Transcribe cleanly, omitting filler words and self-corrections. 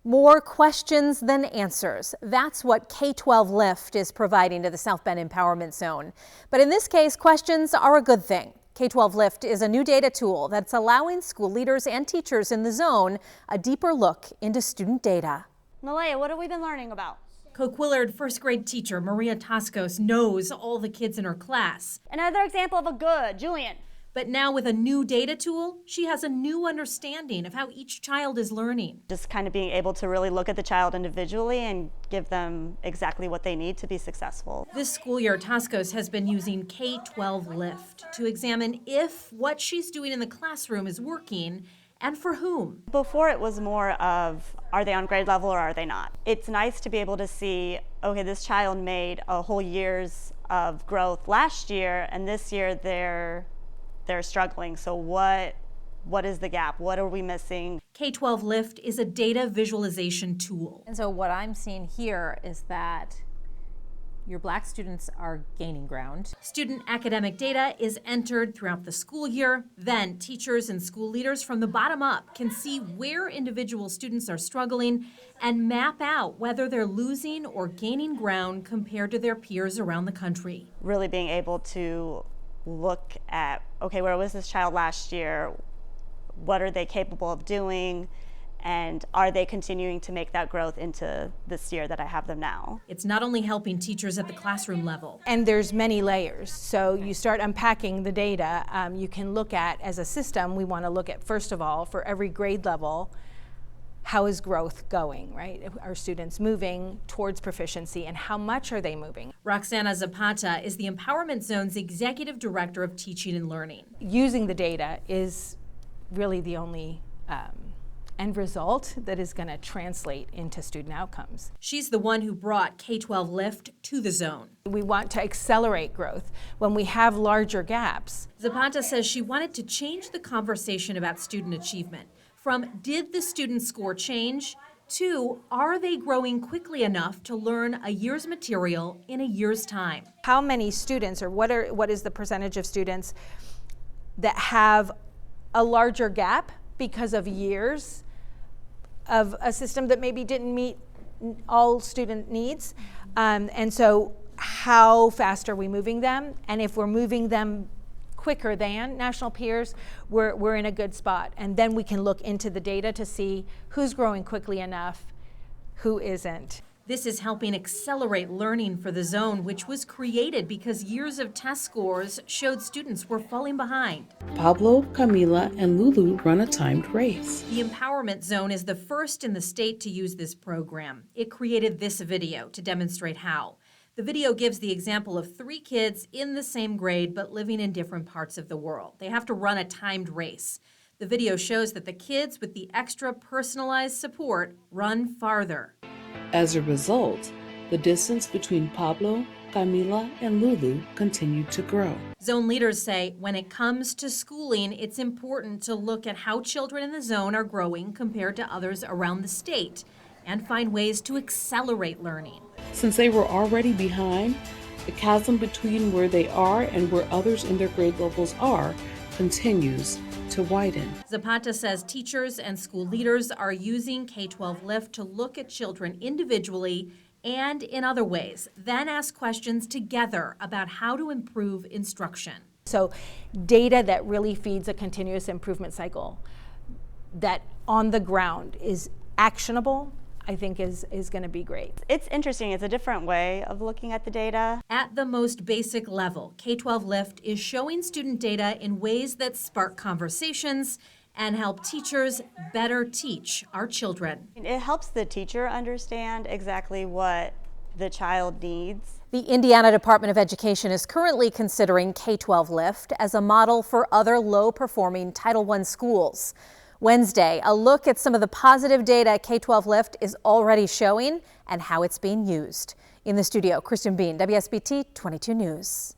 More questions than answers. That's what K12 Lift is providing to the South Bend Empowerment Zone. But in this case, questions are a good thing. K12 Lift is a new data tool that's allowing school leaders and teachers in the zone a deeper look into student data. Malaya, what have we been learning about? Coquillard first grade teacher Maria Toscos knows all the kids in her class. Another example of a good, Julian. But now with a new data tool, she has a new understanding of how each child is learning. Just kind of being able to really look at the child individually and give them exactly what they need to be successful. This school year, Toscos has been using K12 Lift to examine if what she's doing in the classroom is working and for whom. Before it was more of, are they on grade level or are they not? It's nice to be able to see, okay, this child made a whole year's of growth last year and this year they're struggling. So what is the gap? What are we missing? K12 Lift is a data visualization tool. And so what I'm seeing here is that your Black students are gaining ground. Student academic data is entered throughout the school year. Then teachers and school leaders from the bottom up can see where individual students are struggling and map out whether they're losing or gaining ground compared to their peers around the country. Really being able to look at, okay, where was this child last year? What are they capable of doing? And are they continuing to make that growth into this year that I have them now? It's not only helping teachers at the classroom level. And there's many layers. So you start unpacking the data. You can look at, as a system, we want to look at, first of all, for every grade level, how is growth going, right? Are students moving towards proficiency and how much are they moving? Roxana Zapata is the Empowerment Zone's Executive Director of Teaching and Learning. Using the data is really the only end result that is going to translate into student outcomes. She's the one who brought K12 Lift to the zone. We want to accelerate growth when we have larger gaps. Zapata says she wanted to change the conversation about student achievement from did the student score change to are they growing quickly enough to learn a year's material in a year's time. How many students, or what is the percentage of students that have a larger gap because of years of a system that maybe didn't meet all student needs? And so how fast are we moving them? And if we're moving them quicker than national peers, we're in a good spot. And then we can look into the data to see who's growing quickly enough, who isn't. This is helping accelerate learning for the zone, which was created because years of test scores showed students were falling behind. Pablo, Camila, and Lulu run a timed race. The Empowerment Zone is the first in the state to use this program. It created this video to demonstrate how. The video gives the example of 3 kids in the same grade but living in different parts of the world. They have to run a timed race. The video shows that the kids with the extra personalized support run farther. As a result, the distance between Pablo, Camila, and Lulu continued to grow. Zone leaders say when it comes to schooling, it's important to look at how children in the zone are growing compared to others around the state and find ways to accelerate learning. Since they were already behind, the chasm between where they are and where others in their grade levels are continues to widen. Zapata says teachers and school leaders are using K12 Lift to look at children individually and in other ways, then ask questions together about how to improve instruction. So data that really feeds a continuous improvement cycle that on the ground is actionable, I think is going to be great. It's interesting. It's a different way of looking at the data. At the most basic level, K12 Lift is showing student data in ways that spark conversations and help teachers better teach our children. It helps the teacher understand exactly what the child needs. The Indiana Department of Education is currently considering K12 Lift as a model for other low-performing Title I schools. Wednesday, a look at some of the positive data K12 Lift is already showing and how it's being used. In the studio, Kristen Bean, WSBT 22 News.